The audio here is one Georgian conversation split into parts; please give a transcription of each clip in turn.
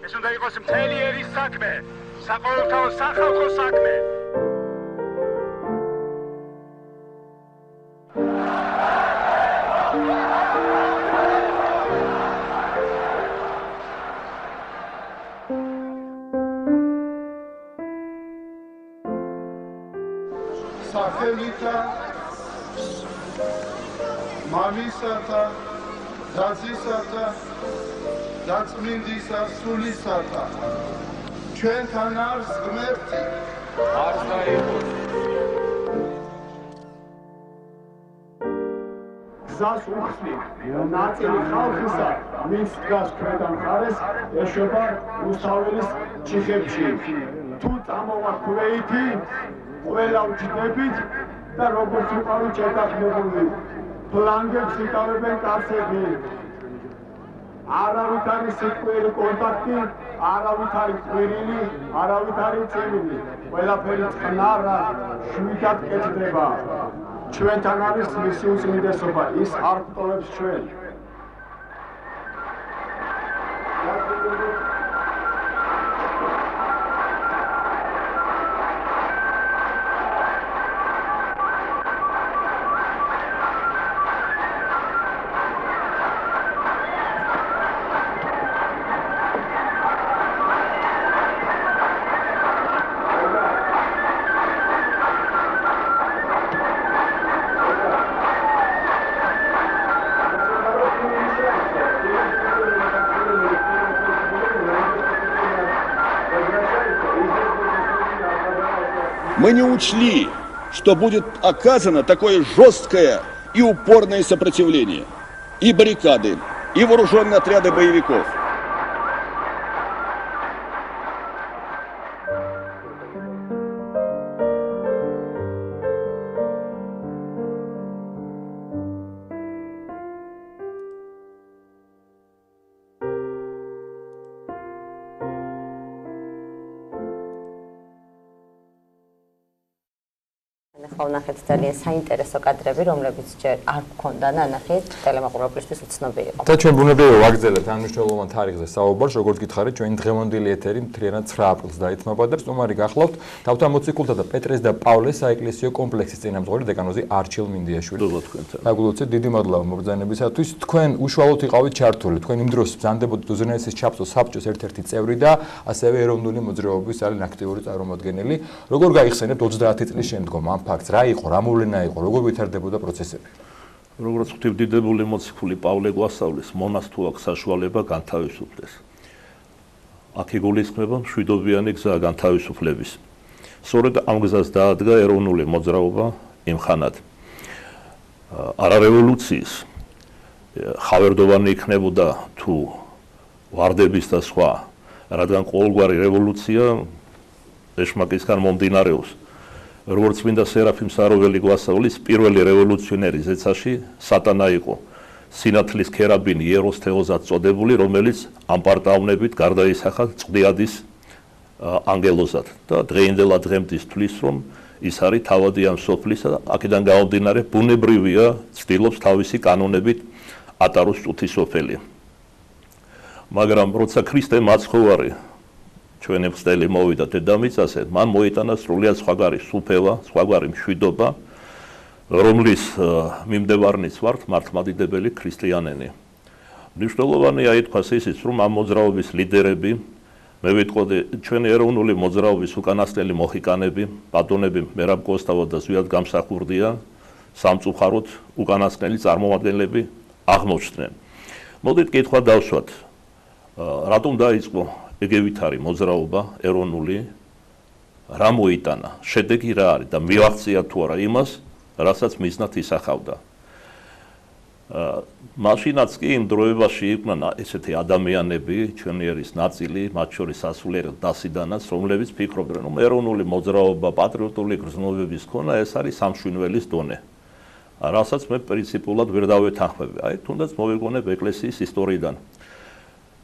ეს უნდა იყოს მთელი ერის საქმე, საყოველთაო სახალხო საქმე. სახელითა მამისათა დაცისათა დაწმინდისა სულისათა ჩვენთან არის ღმერთი არ დაიყო გზას უხსნი ნაწილი ხალხისა მის დგას ჩვენთან მხარეს ეშვება რუსთაველის ჩიხებში თუ წამოვა ქვეითი ყველა ვჯდებით და როგორც უყავი შეთანხმებული ფლანგებს იკავებენ კაცები არავით არის სიტყვიერი კონტაქტი არავით არის ყვირილი არავით არის წივილი ყველაფერი წყნარა შვიდად კეთდება ჩვენთან არის მისი უწმინდესობა ის არ გვტოვებს ჩვენ Мы не учли, что будет оказано такое жесткое и упорное сопротивление. И баррикады, и вооруженные отряды боевиков. ვნახეთ ძალიან საინტერესო კადრები, რომლებიც ჯერ არ გქონდა ნანახი ტელემაყურებლისთვის უცნობი იყო. და ჩვენ ბუნებრივია ვაგრძელებთ ამ მნიშვნელოვან თარიღზე საუბარს, როგორც გითხარით, ჩვენი დღევანდელი ეთერი მთლიანად 9 აპრილს დაითმობა და სტუმარი გახლავთ თავთა მოციქულთა და პეტრეს და პავლეს საეკლესიო კომპლექსის წინამძღვარი დეკანოზი არჩილ მინდიაშვილი. მოგლოცეთ, დიდი მადლობა მობრძანებისათვის. თქვენ უშუალოდ იყავით ჩართული, თქვენ იმ დროს ბრძანდებოდით უზენაესის ჩაფწოს საბჭოს ერთ-ერთი წევრი და ასევე ეროვნული მოძრაობის ძალიან აქტიური წარმომადგენელი. როგორ გაიხსენებთ 30 წლის შემდგომ ამ ფაქტს? რა იყო, რა მოვლენა იყო, როგორ ვითარდებოდა პროცესები? როგორც ღვთისმდიდრებული მოციქული პავლე გვასწავლის, მონას თუ აქვს საშუალება განთავისუფლდეს. აქ იგულისხმება მშვიდობიანი გზა განთავისუფლების. სწორედ ამ გზას დაადგა ეროვნული მოძრაობა იმ ხანად. არა რევოლუციის ხავერდოვანი იქნებოდა თუ ვარდების და სხვა, რადგან ყოველგვარი რევოლუცია ეშმაკისგან მომდინარეობს. როგორც წმინდა სერაფიმ საროველი გვასწავლის, პირველი რევოლუციონერი ზეცაში სატანა იყო. სინათლის ქერაბინი იეროსთეოზად წოდებული, რომელიც ამპარტავნებით გარდაისახა წვდიადის ანგელოზად და დღეინდელად დღემდე თვლის, რომ ის არის თავადი ამ სოფლისა და აქედან გამომდინარე ბუნებრივია ცდილობს თავისი კანონებით ატაროს წუთისოფელი. მაგრამ როცა ქრისტე მაცხოვარი ჩვენი მცდელი მოვიდა დედამიწაზე, მან მოიტანა სრულიად სხვაგვარი სუფევა, სხვაგვარი მშვიდობა, რომლის მიმდევარნიც ვართ მართლმადიდებელი ქრისტიანენი. მნიშვნელოვანია ითქვას ისიც, რომ ამ მოძრაობის ლიდერები, მე ვიტყოდი, ჩვენი ეროვნული მოძრაობის უკანასკნელი მოხიკანები, ბატონები მერაბ კოსტავა და ზვიად გამსახურდია, სამწუხაროდ უკანასკნელი წარმომადგენლები აღმოჩნდნენ. მოდით კითხვა დავსვათ, რატომ დაიწყო ეგევითარი მოძრაობა ეროვნული, რა მოიტანა, შედეგი რა არის და მივაღწია თუ არა იმას, რასაც მიზნად ისახავდა. მაშინაც კი იმ დროებაში იყვნენ ესეთი ადამიანები, ჩვენი ერის ნაწილი, მათ შორის სასულიერო დასიდანაც, რომლებიც ფიქრობდნენ, რომ ეროვნული მოძრაობა, პატრიოტული გრძნობების ქონა ეს არის სამშვინველის დონე. რასაც მე პრინციპულად ვერ დავეთანხმები. აი, თუნდაც მოვიგონებ ეკლესიის ისტორიიდან.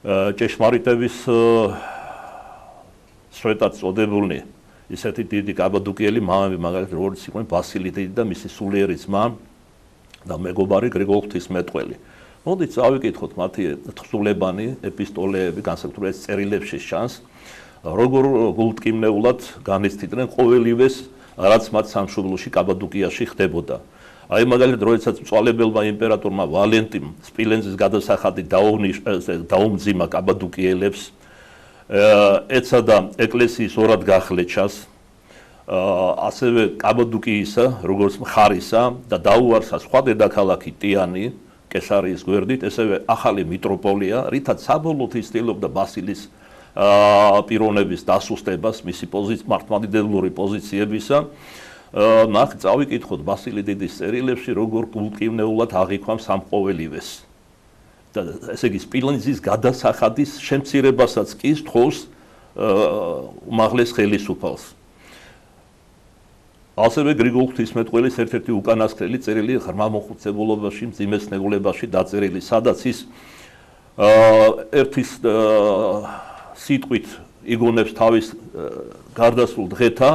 ჭეშმარიტების სვეტად წოდებულნი ისეთი დიდი კაბადოკიელი მამები, მაგალითად როგორც იყვნენ ბასილი დიდი და მისი სულიერი ძმა და მეგობარი გრიგოლ ღვთისმეტყველი, მოდით წავიკითხოთ მათი თხზულებანი, ეპისტოლეები, განსაკუთრებით წერილებში ჩანს, როგორ გულტკივნეულად განიცდიდნენ ყოველივეს, რაც მათ სამშობლოში კაბადოკიაში ხდებოდა. აი მაგალითად, როდესაც მწვალებელმა იმპერატორმა ვალენტიმ სპილენძის გადასახადი დაუმძიმა კაბადოკიელებს, ეცადა ეკლესიის ორად გახლეჩას, ასევე კაბადოკიისა, როგორც მხარისა და დაუარსა სხვა დედაქალაქი ტიანი, კესარიის გვერდით, ესევე ახალი მიტროპოლია, რითაც საბოლოოდ ცდილობდა ბასილის პიროვნების დასუსტებას, მისი მართლმადიდებლური პოზიციებისა. ნახეთ, წავიკითხოთ ბასილი დიდის წერილებში, როგორ გულტკივნეულად აღიქვამს ამ ყოველივეს. და ესე იგი, სპილენძის გადასახადის შემცირებასაც კი სთხოვს უმაღლეს ხელისუფალს. ასევე გრიგოლ ღვთისმეტყველის ერთ-ერთი უკანასკნელი წერილი ღრმა მოხუცებულობაში, მძიმე სნეულებაში დაწერილი, სადაც ის ერთის სიტყვით იგონებს თავის გარდასრულ დღეთა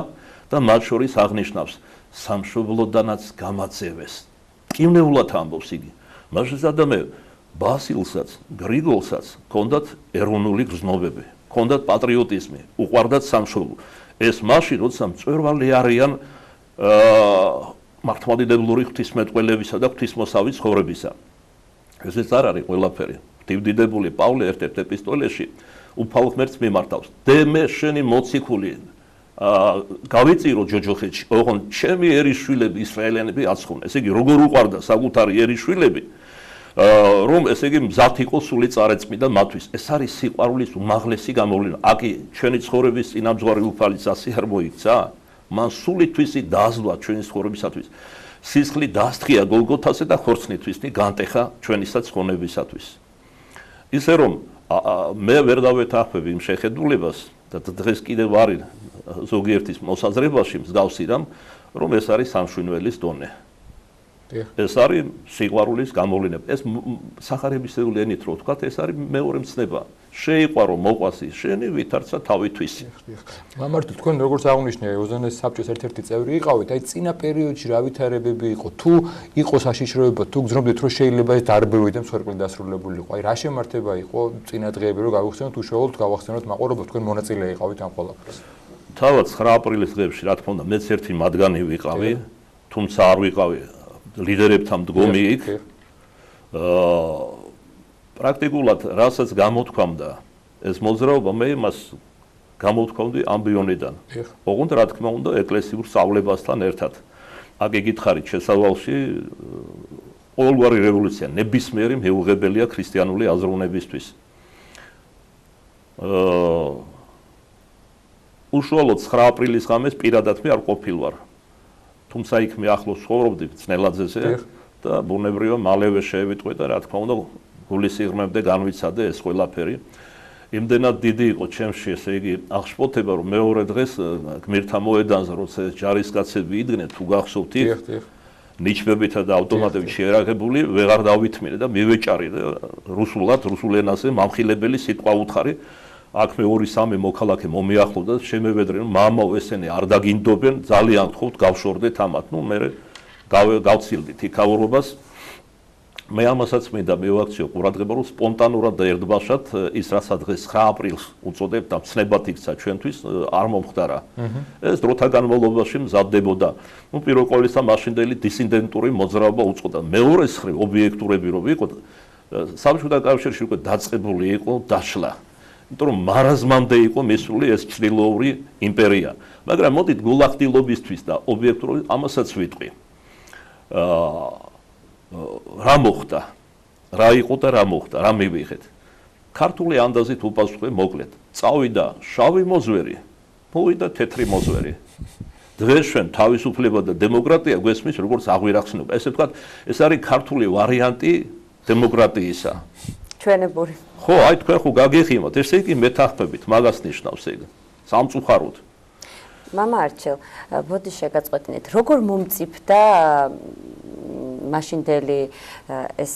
და მათ შორის აღნიშნავს სამშობლოდანაც გამაწევეს. მტკივნეულად ამბობს იგი. მაშინადამე ბასილსაც, გრიგოლსაც ჰქონდათ ეროვნული გრძნობები, ჰქონდათ პატრიოტიზმი, უყვარდათ სამშობლო. ეს მაშინ, როცა მწვერვალი არიან მართლმადიდებლური ღვთისმეტყველებისა და ღვთისმოსავის ცხოვრებისა. ესეც არ არის ყველაფერი. ღვთივდიდებული პავლე ერთ-ერთ ეპისტოლეში უფალ ღმერთს მიმართავს. დე შენი მოციქული გავიწირო ჯოჯოხეთში, ოღონდ ჩემი ერისშვილები ისრაელიანები აცხოვნე. ესე იგი, როგორ უყვარდა საკუთარი ერისშვილები, რომ ესე იგი მზად იყო სული წარეწმიდა მათთვის. ეს არის სიყვარულის უმაღლესი გამოვლენა. აკი ჩვენი ცხოვრების წინამძღვარი უფალის ასე არ მოიქცა? მან სული თვისი დაასდვა ჩვენი ცხოვრებისათვის. სისხლი დასთხია გოლგოთაზე და ხორცნითვისი განტეხა ჩვენისაც ხონებისათვის. ისე რომ მე ვერ დავეთანხმები იმ შეხედულებას და დღეს კიდევ არის ზოგიერთის მოსაზრებაში მსგავსი რამ, რომ ეს არის სამშვინველის დონე. ეს არის სიყვარულის გამოვლენა. ეს სახარებისეული ენით რო ვთქვათ, ეს არის მეორე მცნება. შეიყვარო მოყვასი შენი ვითარცა თავითვისი. მამართო, თქვენ როგორც აღნიშნეთ, ოზანეს საბჭოს ერთ-ერთი წევრი იყავით, აი წინა პერიოდში რა ვითარებები იყო, თუ იყო საშიშროება, თუ გძნობდით, რომ შეიძლება ეს დარბევი და მსხვერპლი დასრულებული იყო. აი რა შემართება იყო წინა დღეები, რომ გავიხსენოთ უშუალოდ გავახსენოთ მაყურებლებს, თქვენ მონაწილე იყავით ამ ყველაფერს. თავად 9 აპრილის დღეებში, რა თქმა უნდა, მეც ერთი მათგანი ვიყავი, თუმცა არ ვიყავი ლიდერებთან მდგომი იქ. პრაქტიკულად, რასაც გამოთქვამდა ეს მოძრაობა, მე იმას გამოთქვამდი ამბიონიდან. ოღონდ რა თქმა უნდა, ეკლესიურ სწავლებასთან ერთად. აქ იგითხარით შესავალში ყოველგვარი რევოლუცია ნებისმიერი მეუღებელია ქრისტიანული აზროვნებისთვის. უშუალოდ 9 აპრილის ღამეს პირადად მე არ ყოფილვარ. თუმცა იქ მე ახლოს ცხოვრობდი წნელაძეზე და ბუნებრივია მალევე შევიტყვე და რა თქმა უნდა გულისიღრმემდე განვიცადე ეს ყველაფერი. იმდენად დიდი იყო ჩემში, ესე იგი, აღშფოთება, რომ მეორე დღეს გმირთა მოედანზე, როცა ჯარისკაცები იდგნენ, თუ გახსოვთ, ნიჩბებითა და ავტომატებით შეერაგებული, ვეღარ დავითმინე და მივეჭარი და რუსულ ენაზე მამხილებელი სიტყვა უთხარი. აქ მე 2-3 მოქალაქე მომიახლოვდა და შემევედრე, რომ მამაო ესენი არ დაგინდობენ, ძალიან გთხოვთ გავშორდეთ ამათ. ნუ მე გავცილდით იქაურობას. მე ამასაც მინდა მივაქციო ყურადღება, რომ სპონტანურად და ერთბაშად ის რასაც დღეს 9 აპრილს უწოდებ და მცნებად იქცა ჩვენთვის არ მომხდარა. ეს დროთა განმავლობაში მზადდებოდა. ნუ პირველ ყოვლისა მაშინდელი დისიდენტური მოძრაობა უწოდა. მეორეს მხრივ ობიექტურები რომ იყო, საბჭოთა კავშირში უკვე დაწყებული იყო დაშლა. იმიტომ რომ მარაზმამდე იყო მისული ეს ჭრილოური იმპერია. მაგრამ მოდით გულახდილობისთვის და ობიექტურობით ამასაც ვიტყვი. რა მოხდა? რა იყო და რა მოხდა? რა მივიღეთ? ქართული ანდაზით უპასუხე მოკლედ. წავიდა შავი მოძვერი, მოვიდა თეთრი მოძვერი. დღეს ჩვენ თავისუფლება და დემოკრატია გვესმის როგორც აღვირახსნობა. ესე ვთქვათ, ეს არის ქართული ვარიანტი დემოკრატიისა. ჩვენებური. ხო, აი თქვენ ხო გაგეხიმოთ, ესე იგი მეთანხმებით, მაგას ნიშნავს ეგ. სამწუხაროდ. მამა არჩილ, ბოდი შეგაწყვეტინეთ, როგორ მომწიფდა მაშინდელი ეს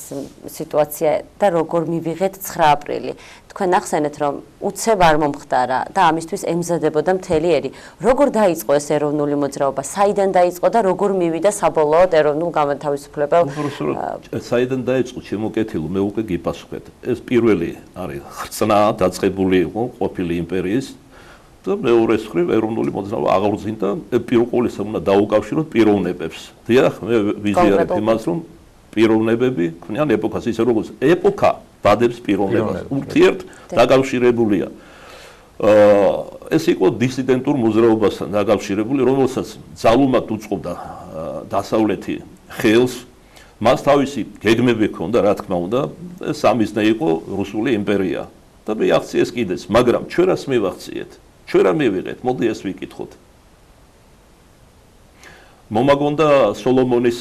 სიტუაცია და როგორ მივიღეთ 9 აპრილი. თქვენ ახსენეთ, რომ უცებ არ მომხდარა და ამისთვის ემზადებოდა მთელი ერი. როგორ დაიწყო ეს ეროვნული მოძრაობა? საიდან დაიწყო და როგორ მივიდა საბოლოოდ ეროვნულ გამათავისუფლებელ? საიდან დაიწყო, შემოკეთილო, მე უკვე გიპასუხეთ. ეს პირველი არის ხრწნა დაწყებული იყო ყოფილი იმპერიის და მეორეს მხრივ ეროვნული მოძრაობა აღორძინდა პირველ ყოვლისა უნდა დაუკავშიროთ პიროვნებებს. დიახ, მე ვიზიარებ იმას, რომ პიროვნებები ქმნიან ეპოქას, ისე როგორც ეპოქა ბადებს პიროვნებას. ურთიერთ დაკავშირებულია. ეს იყო დისიდენტურ მოძრაობასთან დაკავშირებული, რომელსაც ძალუმატ უწყობდა დასავლეთი ხელს. მას თავისი გეგმები ჰქონდა, რა თქმა უნდა, სამიზნე იყო რუსული იმპერია. და მე აქციეს კიდეც, მაგრამ ჩვენ რას მივახციეთ? ჩვენ რა მივიღეთ? მოდი ეს ვიკითხოთ. მომაგონდა სოლომონის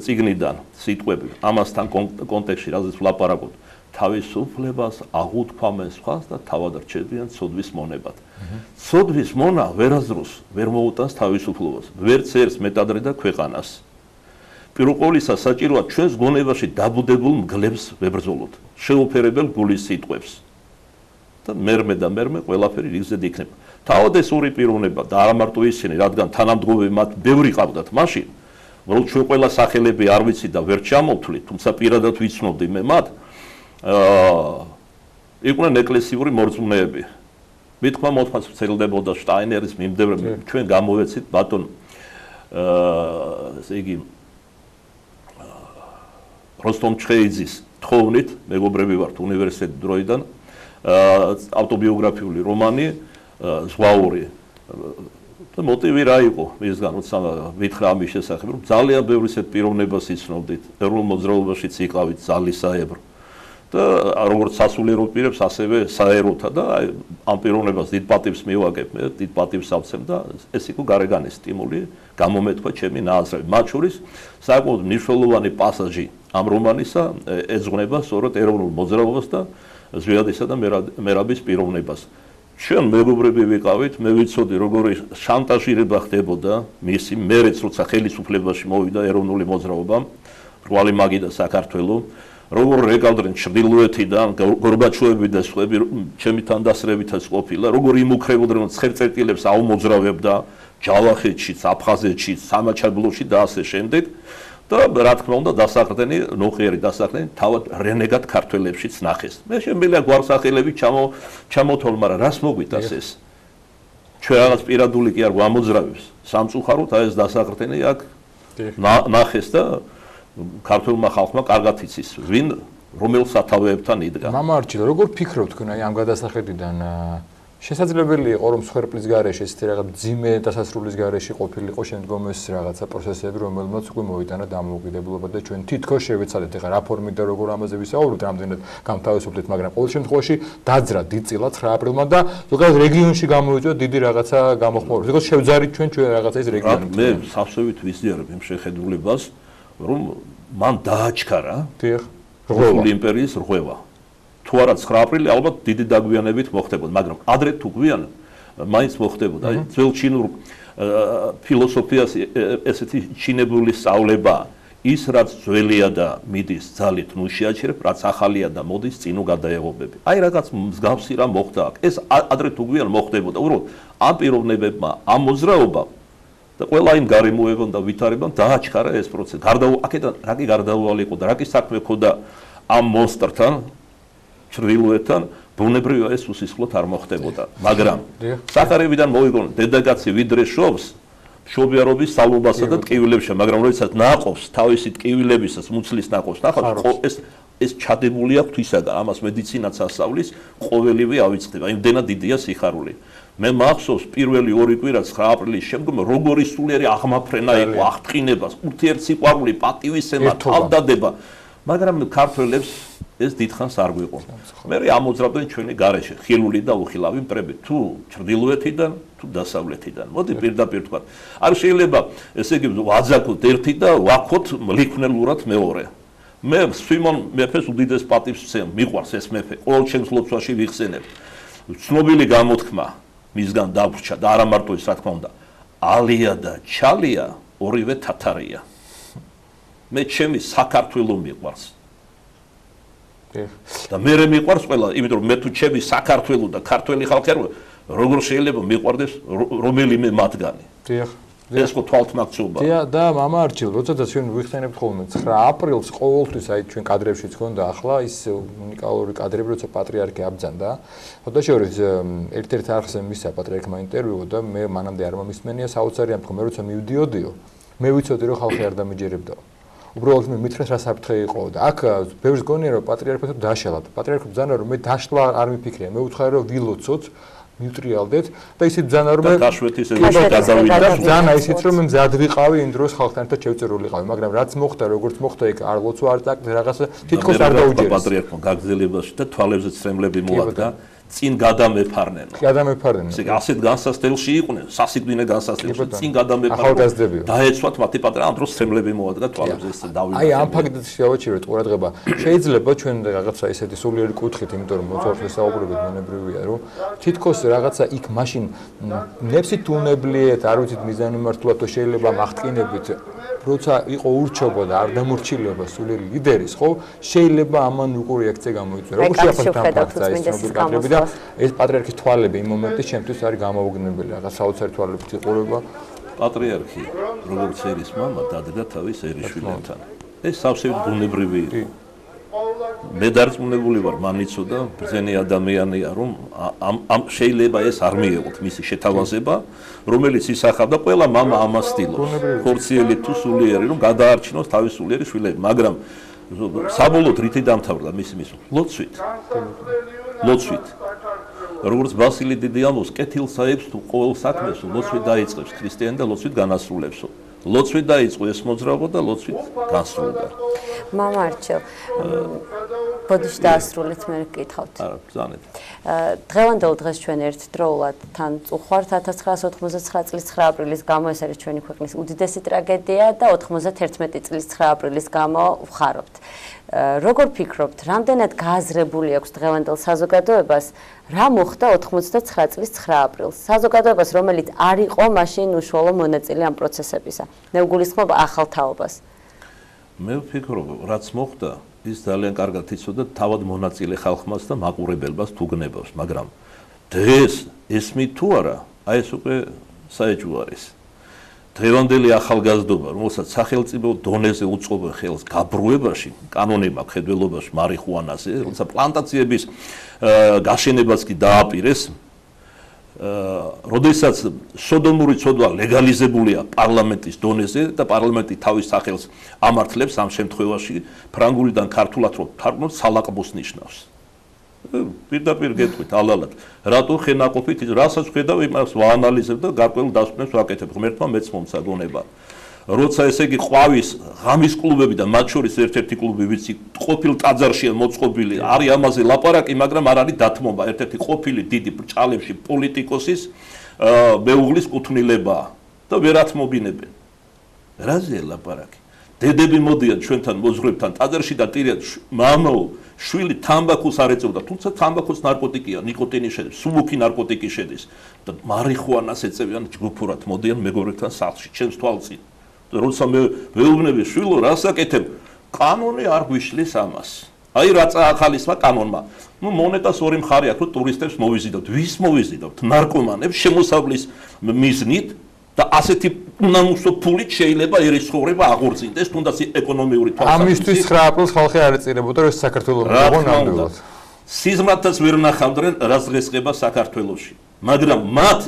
წიგნიდან სიტყვები, ამასთან კონტექსტში, რაზეც ვლაპარაკობთ, თავისუფლებას აღუთქვამენ სხვას და თავად რჩებიან ცოდვის მონებად. ცოდვის მონა ვერაზროს ვერ მოუტანს თავისუფლებას, ვერც ერთს მეტადრე და ქვეყანას. პირველ ყოვლისა საჭიროა ჩვენს გონებაში დაბუდებულ მგლებს ვებრძოლოთ, შეუფერებელ გულის სიტყვებს. და მერმე ყველაფერი რიგზედ იქნება. თავად ეს ორი პიროვნება და არა მარტო ისინი, რადგან თანამდებობები მათ ბევრი ყავდათ მაშინ, რომ ჩვენ ყველა სახელები არ ვიცი და ვერ ჩამოვთვლით, თუმცა პირადად ვიცნობდი მე მათ, იყვნენ ეკლესიური მორწმუნეები. მithქმა მოთმას ვრცელდებოდა შტაინერის მიმდევრები, ჩვენ გამოვეცით ბატონ ესე იგი როსტომ ჩხეიძის თხოვნით, მეგობრები ვართ უნივერსიტეტის დროიდან, ავტობიოგრაფიული რომანი ზღვაური და მოტივი რა იყო მისგან, როცა ვითხრა ამის შესახებ, რომ ძალიან ბევრი ისეთ პიროვნებას იცნობდით, ეროვნულ მოძრაობაშიც იყავით ძალისაებრო და როგორც სასულიერო პირებს, ასევე საეროთა და ამ პიროვნებას დიდ პატივს მივაგებ, მე დიდ პატივს ავცემ და ეს იყო გარეგანის სტიმული, გამომეთქვა ჩემი ნააზრევი. მათ შორის საკმაოდ მნიშვნელოვანი პასაჟი ამ რომანისა ეძღვნება სწორედ ეროვნულ მოძრაობას და ზვიადისა და მერაბის პიროვნებას. ჩვენ მეგობრები ვიყავით, მე ვიცოდი როგორი შანტაჟირება ხდებოდა მისი მერეც როცა ხელისუფლებაში მოვიდა ეროვნული მოძრაობა, რვალი მაგი და საქართველო, როგორ რეკავდნენ ჩრდილოეთიდან გორბაჩოვები და სხვები, ჩემი თანდასწრებითაც ყოფილა, როგორ იმუქრებოდნენ ცხერწერტილებს აუმოძრავებდა ჯავახეთშიც, აფხაზეთშიც, სამაჩაბლოში და ასე შემდეგ. და რა თქმა უნდა დასაყრდენი, ნოყიერი დასაყრდენი თავად რენეგატ ქართველებშიც ნახეს. მე შემიძლია გვარსახელები ჩამოთვალ, მაგრამ რას მოგვიტას ეს? ჩვენ რაღაც პირადული კი არ გვამოძრავებს. სამწუხაროდ აი ეს დასაყრდენი აქ ნახეს და ქართველმა ხალხმა კარგად იცის, ვინ რომელ სათავეებთან იდგა. მამა არჩილო, როგორ ფიქრობთ თქვენ აი ამ გადასახედიდან? შესაძლებელი იყო რომ სხერპლის გარეშე ესეთი რაღაც ძიმე დასასრულის გარეშე ყოფილიყო შემდგომ ეს რაღაცა პროცესები, რომელმაც უკვე მოვიტანა დამოუკიდებლობა და ჩვენ თითქოს შევეცადეთ ეხლა რა ფორმით და როგორ ამაზე ვისაუბროთ, რამდენად გამთავისუფლეთ, მაგრამ ყოველ შემთხვევაში დაძრა დიდწილად 9 აპრილმა და ზოგადად რეგიონში გამოიწვია დიდი რაღაცა გამოხმაურება. ზოგადად შევძარით ჩვენ რაღაცა ის რეგიონი. მე სავსებით ვიზიარებ იმ შეხედულებას, რომ მან დააჩქარა რუსული იმპერიის რღვევა. თუ არა 9 აპრილი ალბათ დიდი დაგვიანებით მოხდებოდა, მაგრამ ადრე თუ გვიან მაინც მოხდებოდა. აი ძველ ჩინურ ფილოსოფიას ესეთი ჩინებული სწავლება ის რაც ძველია და მიდის ძალით ნუ შეაჩერებ, რაც ახალია და მოდის წინო გადაეღობები. აი რაღაც მსგავსი რა მოხდა აქ. ეს ადრე თუ გვიან მოხდებოდა. უბრალოდ ამ პიროვნებებმა, ამ მოძრაობამ და ყველა იმ გარემოებამ და ვითარებამ დააჩქარა ეს პროცესი. აქედან რა კი გარდაუვალი იყო და რა კი საქმე ჰქონდა ამ მონსტრთან ჩრდილოეთთან, ბუნებრივია ეს უსისხლოდ არ მოხდებოდა, მაგრამ სახარებიდან მოიგონა დედაკაცი ვიდრე შობს, მშობიარობის სალობასა და ტკივილებში, მაგრამ როდესაც ნაყოფს, თავისი ტკივილებისას, მუცლის ნაყოფს ნახავს, ეს ჩადებული აქვს თვისაგან, ამას მედიცინაც ასწავლის, ყოველივე ავიწყდება, იმდენად დიდია სიხარული. მე მახსოვს პირველი 2 კვირა 9 აპრილის შემდგომ როგორი სულიერი აღმაფრენა იყო, აღტყინებას, ურთიერთსიყვარული, პატივისცემა, თავდადება, მაგრამ ქართველებს ეს დიდხანს არ გვიყო. მე ამოძრავდნენ ჩვენი გარეშე, ხილული და უხილავი მტრები, თუ ჩრდილოეთიდან, თუ დასავლეთიდან. მოდი პირდაპირ თქვა. არ შეიძლება, ესე იგი, ვაძაკოთ ერთი და ვაქოთ ლიქვნელურად მეორე. მე სვიმონ მეფეს უდიდეს პატივს ვცემ, მიყვარს ეს მეფე, ყოველ ჩემს ლოცვაში ვიხსენებ. ცნობილი გამოთქმა მისგან დავრჩა და არა მარტო ის, რა თქმა უნდა, ალია და ჩალია ორივე თათარია. მე ჩემი საქართველო მიყვარს. დიახ. და მე მიყვარს ყველა, იმიტომ რომ მე თუ ჩემი საქართველო და ქართველი ხალხი არ როგორ შეიძლება მიყვარდეს რომელიმე მათგანი. დიახ. ეს ხო თვალთმაქცეობაა. დიახ და მამა არჩილ, როდესაც ჩვენ ვიხსენებთ ხოლმე 9 აპრილს ყოველთვის აი ჩვენ კადრებშიც გქონდა ახლა ის უნიკალური კადრები, როცა პატრიარქი აბძანდა. ხოდაშორის ერთ-ერთ არხზე მისცა პატრიარქმა ინტერვიუ და მე მანამდე არ მომისმენია საოცარი ამ თქო, მე როცა მივდიოდიო, მე ვიცოდი რომ ხალხი არ დამიჯერებდაო. უბრალოდ მე მითხრეს რა საფრთხე იყო და აქ ბევრს გონია რომ პატრიარქო დაშალად. პატრიარქო ბძანა რომ მე დაშლა არ მიფიქრია, მე უთხარი რომ ვილოცოთ მიუტრიალდეთ და ისიც ბძანა რომ მე დაშვეთის გადავიდა და ბძანა ისიც რომ მე მზად ვიყავი იმ დროს ხალხთან ერთად შევწერულიყავი, მაგრამ რაც მოხდა, როგორც მოხდა იქ არ ლოცვა არ წაკდა რაღაცა თითქოს არ დაუჯერეს. პატრიარქო გაგრძელებაში და თვალებზე ცრემლები მოადგა. წინ გადამეფარნენ. გადამეფარნენ. ასეთ განსასწრელში იყვნენ, სასიკვდინე განსასწრელში წინ გადამეფარნენ. დაეცვათ მათი პატრიარქი, ამ დროს ცრემლები მოადგა თვალებზე ეს დავიდა. აი ამ ფაქტით შევაჩერეთ ყურადღება. შეიძლება ჩვენ რაღაცა ისეთი სულიერი კუთხით, იმიტომ რომ მოწორხეს საუბრობთ მონებრივია, რომ თითქოს რაღაცა იქ მაშინ ნებსით უნებლიეთ, არ ვიცით მიზანმიმართულად თუ შეიძლება მახტკინებით, როცა იყო ურჩობა და არ დამორჩილება სულიერი ლიდერის, ხო? შეიძლება ამან უკვე რეაქცია გამოიწვია. როგორ შეახერხებთ ამ ფაქტს აი ცნობილი კადრები და ეს პატრიარქის თვალები იმ მომენტში ჩემთვის არის გამოუგნებელი, რაღაც საოცარი თვალებით იყურება. პატრიარქი, როგორც ერის მამა, დადგა თავის ერიშვილებთან. ეს სავსე ბუნებრივი მე დარწმუნებული ვარ, მანიცო და ბრძენი ადამიანია, რომ ამ შეიძლება ეს არ მიეღოთ მისი შეთავაზება, რომელიც ისახავდა ყველა მამა ამას სტილობს. ხორციელი თუ სულიერი, რომ გადაარჩინოს თავის სულიერი შვილები, მაგრამ საბოლოოდ რითი დამთავრდა მისი ლოცვით. ლოცვით. როგორც ბასილი დიდი ამბობს, კეთილსაებს თუ ყოველ საქმეს ლოცვით დაიწყებს ქრისტიანი და ლოცვით განასრულებსო. ლოცვით დაიწყო ეს მოძრაობა და ლოცვით განსრულდა. მამა არჩილ, ბოდიში დაასრულეთ, მე გკითხავთ. არა, ბრძანეთ. დღევანდელ დღეს ჩვენ ერთდროულად თან წუხვართ 1989 წლის 9 აპრილის გამო, ეს არის ჩვენი ქვეყნის უდიდესი ტრაგედია და 91 წლის 9 აპრილის გამო ვხარობთ. როგორ ფიქრობთ, რამდენად გააზრებული აქვს დღევანდელ საზოგადოებას რა მოხდა 89 წლის 9 აპრილს? საზოგადოებას, რომელიც არ იყო მაშინ უშუალო მონაწილე ამ პროცესებისა. მე ვგულისხმობ ახალ თაობას. მე ვფიქრობ, რაც მოხდა, ის ძალიან კარგად იცოდა თავად მონაწილე ხალხმას და მაყურებელს თუ გნებავს, მაგრამ დღეს ესმით თუ არა, აი ეს უკვე საეჭვო არის. დღევანდელი ახალგაზრდობა, რომელსაც სახელმწიფო დონეზე უწყობენ ხელს გაბრუებაში, კანონებმა, მხედველობაში, მარიხუანაზე, როცა პლანტაციების გაშენებას კი დააპირეს, როდესაც სოდომური ცოდვა ლეგალიზებულია პარლამენტის დონეზე და პარლამენტი თავის სახელს ამართლებს ამ შემთხვევაში ფრანგულიდან ქართულად რომ თარგმნოთ სალაყბოს ნიშნავს. პირდაპირ გეტყვით ალალად, რატო ხენაყოფით რასაც ხედავ იმას ვაანალიზებ და გარკვეულ დასკვნებს ვაკეთებ. ღმერთმა მეც მომცა გონება. როცა ესე იგი ყვავის ღამის კლუბები და მათ შორის ერთ-ერთი კლუბი ვიცი ყოფილ ტაძარშია მოწყობილი, არის ამაზე ლაპარაკი, მაგრამ არ არის დათმობა. ერთ-ერთი ყოფილი დიდი ბრჭყალებში პოლიტიკოსის მეუღლის კუთვნილებაა და ვერათ მობინებენ. რაზეა ლაპარაკი? დედები მოდიან ჩვენთან მოზღვრებთან ტაძარში და ტირიან მამაო შვილი თამბაქოს არ ეწევდა, თუმცა თამბაქოს ნარკოტიკია, ნიკოტინი შედის, სულუქი ნარკოტიკი შედის და მარიხუანას ეწევიან ჯგუფურად მოდიან მეგობრებთან სახლში, ჩემს თვალწინ. როცა მე ვეუბნები შვილო, რას აკეთებ? კანონი არ გვიშლის ამას. აი რა წაახალისმა კანონმა. ნუ მონეტას ორი მხარე აქვს, რომ ტურისტებს მოვიზიდავთ. ვის მოვიზიდავთ? ნარკომანებს შემოსავლის მიზნით და ასეთი უნანუსო ფულით შეიძლება ერისხოვრება აღორძინდეს, თუნდაც ეკონომიური თვალსაზრისით. ამისთვის 9 აპრილს ხალხი არ ეწირებოდა, რომ საქართველოს მოგონ ნამდვილად. სიზმრათაც ვერ ნახავდნენ რაც დღესება საქართველოში. მაგრამ მათ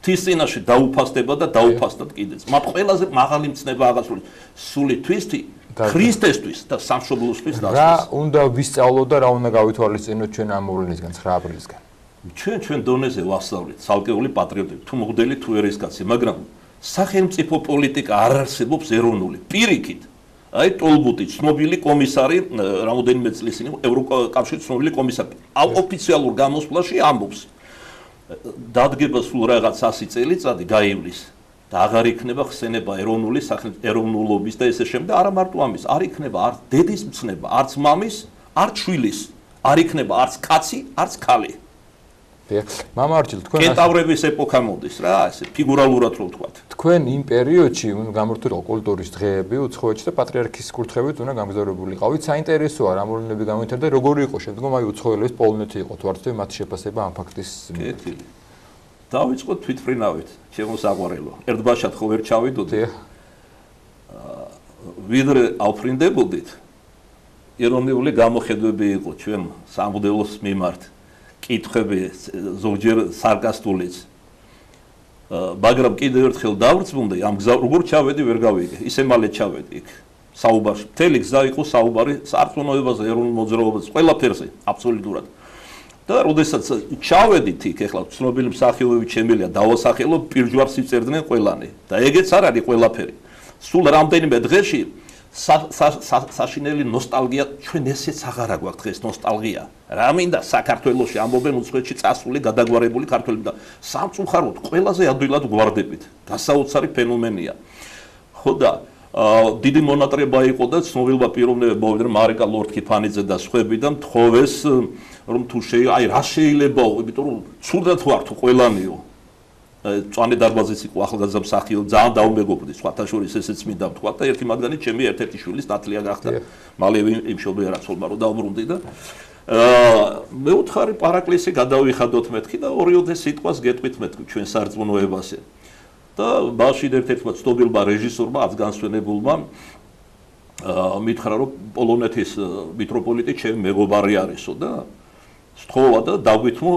თისწინაში დაუფასდება და დაუფასდათ კიდეც. მათ ყველაზე მაღალი მცნება აღასრულეს. სული თვისთი ქრისტესთვის და სამშობლოსთვის დასწრეს. რა უნდა ვისწავლოთ და რა უნდა გავითვალისწინოთ ჩვენ ამ მოვლენისგან 9 აპრილისგან? ჩვენ დონეზე ვასწავლეთ ცალკეული პატრიოტები, თუ მღვდელი თუ ერისკაცი, მაგრამ სახელმწიფო პოლიტიკა არ არსებობს ეროვნული. პირიქით, აი ტოლბუტი, ცნობილი კომისარი, რამოდენიმე წლის წინ ევროკავშირის ცნობილი კომისარი, ოფიციალურ გამოსვლაში ამბობს, დადგება სულ რაღაც 100 წელიწადი გაივლის და აღარ იქნება ხსენება ეროვნული ეროვნულობის და ესე შემდეგ, არა მარტო ამის, არ იქნება არც დედის მცნება, არც მამის, არც შვილის, არ იქნება არც კაცი, არც ქალი. მამა არჩილ თქვენ კენტავრების ეპოქა მოდის რა, ესე ფიგურალურად რო ვთქვათ. თქვენ იმ პერიოდში გამორთულიყო კულტურის დღეები უცხოეთში და პატრიარქის კურთხევით უნდა გამგზავრებული იყავით. საინტერესოა რა მოვლენები გამოვითარდა, როგორი იყო შემდგომ აი უცხოელების პოლონეთი იყო თუ არ თვე მათ შეფასება ამ ფაქტის. კეთილი. დავიწყოთ თვითმფრინავით, ჩემო საყვარელო. ერთბაშად ხო ვერ ჩავიდოდი. ვიდრე ავფრინდებოდით, ეროვნული გამოხედვები იყო ჩვენ სამღვდელოს მიმართ. კითხვები ზოგჯერ სარკასტულიც. მაგრამ კიდევ ერთხელ დავრწმუნდი, ამ გზა როგორ ჩავედი ვერ გავიგე. ისე მალე ჩავედი იქ საუბარში. მთელი გზა იყო საუბარი სარწმუნოებაზე, ეროვნულ მოძრაობაზე, ყველაფერზე, აბსოლუტურად. და როდესაც ჩავედით იქ, ეხლა ცნობილი მსახიობები ჩემელია, დავასახელო, პირჯვარს იწერდნენ ყველანი. და ეგეც არ არის ყველაფერი. სულ რამდენიმე დღეში საშინელი ნოსტალგია, ჩვენ ესეც აღარ აგვაქვს დღეს ნოსტალგია. რა მინდა საქართველოში ამბობენ უცხოეთში წასული, გადაგვარებული ქართველები და სამწუხაროდ ყველაზე ადვილად გვარდებით. გასაოცარი ფენომენია. ხო და დიდი მონატრება იყო და ცნობილმა პიროვნებებმა მოვიდნენ მარიკა ლორთქიფანიძე და სხვები და მთხოვეს რომ თუ აი რა შეიძლებაო, იმიტომ რომ ცუდად ვარ თუ ყველანიო. წვანე დარბაზიც იყო ახალგაზრდა მსახიობი, ძალიან დაუმეგობრდი, სხვათა შორის ესეც მინდა ვთქვა და ერთი მათგანი ჩემი ერთ-ერთი შვილის ნატლია გახდა. მალე იმ შობერა ცოლმა რომ დაუბრუნდი და მე ვთხარი პარაკლისი გადავიხადოთ მეთქი და ორიოდე სიტყვას გეტყვით მეთქი ჩვენ სარწმუნოებაზე. და ბავშვი ერთ-ერთმა ცნობილმა რეჟისორმა აცგანსვენებულმა მითხრა რომ პოლონეთის მიტროპოლიტი ჩემი მეგობარი არისო და სთხოვა და დაგვითმო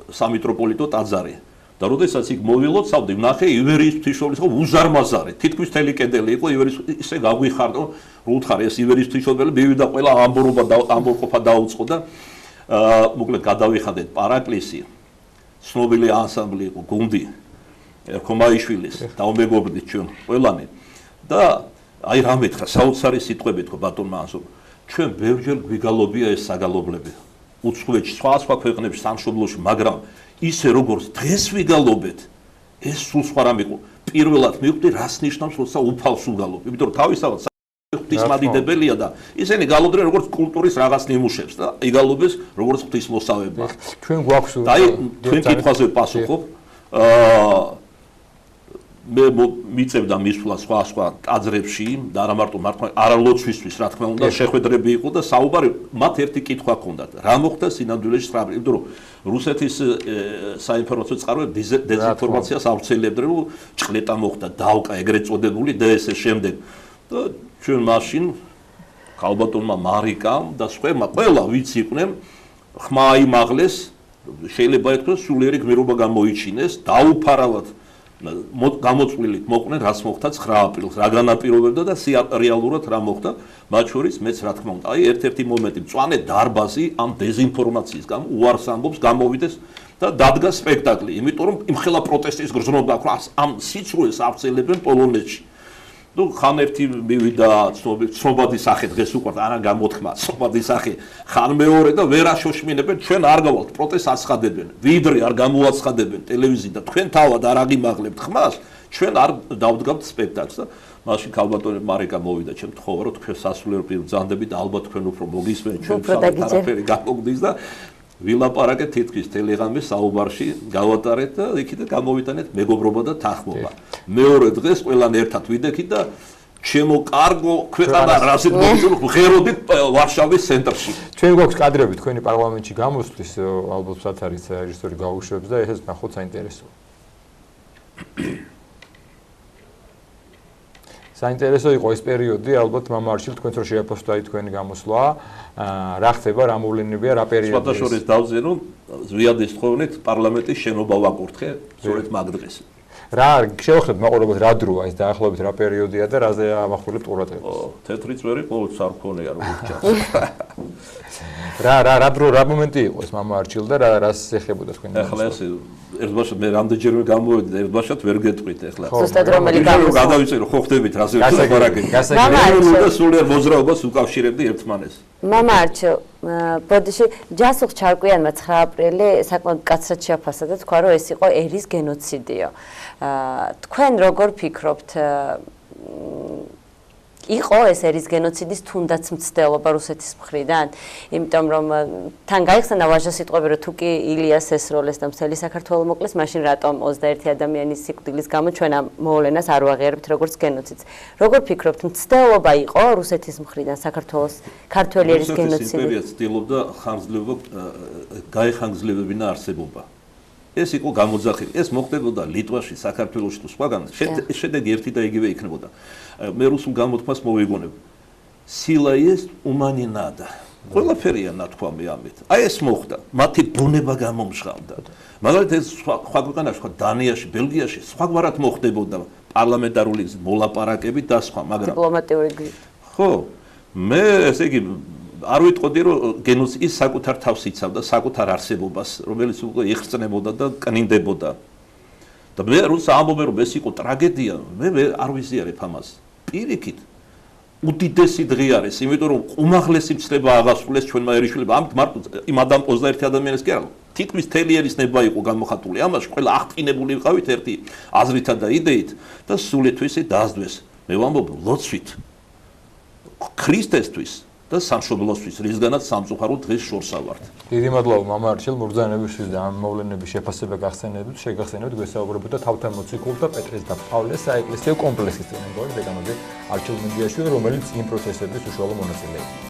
სამიტროპოლიტო ტაძარი. და როდესაც იქ მოვილოცავდი, ვნახე ივერიის ღვთისმშობლის ხო უზარმაზარი, თითქმის მთელი კედელი იყო ივერიის, ისე გაგვიხარდა, რო უთხარი ეს ივერიის ღვთისმშობელი მივიდა ყველა ამბორყოფა დაუწყო და მოკლედ გადავიხადეთ პარაკლისი, ცნობილი ანსამბლი იყო გუნდი ხომაიშვილის, დაუმეგობრდით ჩვენ ყველანი და აი რა მეთქა, საოცარი სიტყვები თქვა ბატონმა ანსობ, ჩვენ ბევრჯერ გვიგალობია ეს საგალობლები, უცხოეთში, სხვა ქვეყნებში, სამშობლოში, მაგრამ ისე როგორც დღეს ვიგალობთ, ეს სულ სხვა რამ იყო. პირველად მივხვდი, რას ნიშნავს, როცა უფალს უგალობ. იმიტომ რომ თავისთავად ღვთისმადიდებელია და ისინი გალობდნენ როგორც კულტურის რაღაც ნიმუშებს და იგალობეს როგორც ღვთისმოსავება. ჩვენ გვაქვს და აი თქვენ კითხვაზე პასუხობ. მე მიწევდა მისვლა სხვა ტაძრებში და არა მარტო არალოცვისთვის, რა თქმა უნდა, შეხვედრები იყო და საუბარი მათ ერთი კითხვა ჰქონდათ. რა მოხდა სინამდვილეში სტრაბი? იმიტომ რომ რუსეთის საინფორმაციო წყაროები დეზინფორმაციას ავრცელებდნენ, რომ ჭყლეტა მოხდა, დავკა ეგრეთ წოდებული და ესე შემდეგ. და ჩვენ მაშინ ქალბატონმა მარიკამ და სხვებმა ყველა ვიც იყვნენ ხმა აიმაღლეს, შეიძლება ითქვას სულიერი გმირობა გამოიჩინეს, დაუფარავად გამოწვლილით მოყვნენ რაც მოხდა 9 აპრილს, რა განაპირობებდა და რეალურად რა მოხდა, მათ შორის მეც რა თქმა უნდა, აი ერთ-ერთი მომენტი, მწვანე დარბაზი ამ დეზინფორმაციის გამო უარს ამბობს გამოვიდეს და დადგა სპექტაკლი, იმიტომ რომ იმხელა პროტესტის გრძნობა აქვს, ამ სიცრუეს ავრცელებენ პოლონეთში. ну ხან ერთი მივიდა ცნობადი სახე დღეს უკვე არა გამოთქმა ცნობადი სახე ხან მეორე და ვერ აშოშმინებენ ჩვენ არ გავალთ პროტესტს აცხადებენ ვიდრე არ გამოაცხადებენ ტელევიზიიდან და თქვენ თავად არ აღიმაღლებთ ხმას ჩვენ არ დავდგავთ სპექტაკლს და მაშინ ქალბატონი მარიკა მოვიდა ჩემ თხოვა რომ თქვენ სასულიერო პირბრძანდები და ალბათ თქვენ უფრო მოგისმენ ჩვენ საფრაფერი გამოგდის და ვილაპარაკეთ თითქმის ტელეგრამის საუბარში გავატარეთ და იქიდან გამოვიტანეთ მეგობრობა და თანხმობა. მეორე დღეს ყველანი ერთად ვიდექით და ჩემო კარგო ქვეყანა რასით მოგწონთ ღეროდით ვარშავის ცენტრში. ჩვენ გვაქვს კადრები თქვენი პარლამენტში გამოსვლის ალბათ რაც არის რეჟისორი გაუშვებს და ეს ნახოთ საინტერესოა. საინტერესო იყო ეს პერიოდი, ალბათ მამა არჩილ თქვენც რო შეაფასოთ აი თქვენი გამოსვლა, რა ხდება, რა მოვლენებია, რა პერიოდია. სხვათა შორის დავზერო, ზვიადის თხოვნით პარლამენტის შენობა ვაკურთხე, სწორედ მაგ დღეს. რა შევხვდეთ მაყურებელს რა დროა ეს დაახლოებით რა პერიოდია და რაზე ამახვილებთ ყურადღებას? თეთრი წვერი ყოველთვის არ მქონია რომ გიჩას. რა მომენტი იყო ეს მამა არჩილ და რას ეხებოდა თქვენი? ახლა ეს ერთბაშად მე რამდენჯერმე გამოვედი და ერთბაშად ვერ გეტყვით ახლა. ზუსტად რომელი გამოსვლა? გადავიწერო ხო ხდებით რაზე ვიყარაკეთ. და სულიერ მოძრაობას უკავშირებდი ერთმანეს. მამა არჩილ ბოდიში ჯასუხ ჩარკვიანმა 9 აპრილი საკმაოდ კაცრად შეაფასა და თქვა რომ ეს იყო ერის გენოციდიო. თქვენ როგორ ფიქრობთ იყო ეს ერის გენოციდის თუნდაც მცდელობა რუსეთის მხრიდან? იმიტომ რომ თან გაიხსნა ვაჟა სიტყვები, რომ თუ კი ილიას ესროლეს და მთელი საქართველო მოკლეს, მაშინ რატომ 21 ადამიანის სიკვდილის გამო ჩვენ ამ მოვლენას არ ვაღიარებთ როგორც გენოციდს? როგორ ფიქრობთ, მცდელობა იყო რუსეთის მხრიდან საქართველოს ქართველი ერის გენოციდი? რუსეთის იმპერია ცდილობდა ხანგრძლივობა გაეხანგრძლივებინა არსებობა. ეს იყო გამოძახილი. ეს მოხდებოდა ლიტვაში, საქართველოში თუ სხვაგან. შედეგი ერთი და იგივე იქნებოდა. მე რუსულ გამოთქმას მოვიგონებ. Sila jest umaninada. ყველაფერია ნათქვამი ამით. აი ეს მოხდა. მათი ბუნება გამომჟღავდა. მაგალითად ეს სხვა ქვეყანაში, სხვა დანიაში, ბელგიაში სხვაგვარად მოხდებოდა პარლამენტარული მოლაპარაკები და სხვა, მაგრამ დიპლომატიური ხო, მე ესე იგი არ ვიტყოდი რომ გენოციდი საკუთარ თავს იცავდა, საკუთარ არსებობას, რომელიც უკვე იხსნებოდა და კნინდებოდა. და მე რუს ამბობენ რომ ეს იყო ტრაგედია, მე არ ვიზიარებ ამას. პირიქით უდიდესი დღე არის, იმიტომ რომ უმაღლესი მცდელობა აღასრულეს ჩვენმა ერიშვილებმა. ამით მარტო იმ 21 ადამიანის კი არა, თითქმის მთელი ერის ნება იყო გამოხატული. ამაში ყველა აღტკინებული ვიყავით ერთი აზრითა და იდეით და სულეთვისი დაასდვეს. მე ვამბობ ლოცვით ქრისტესთვის და სამშობლოსთვის, რისგანაც სამწუხაროდ დღეს შორსა ვართ. დიდი მადლობა მამა არჩილ მურძანებისთვის და ამ მოვლენების შეფასება გახსენებით, შეგახსენებით გვესაუბრებოდა თავთა მოციქულთა პეტრეს და პავლეს საეკლესიო კომპლექსის წინამძღვარი დეკანოზი არჩილ მუნდიაშვილი, რომელიც იმ პროცესების უშუალო მონაწილე იყო.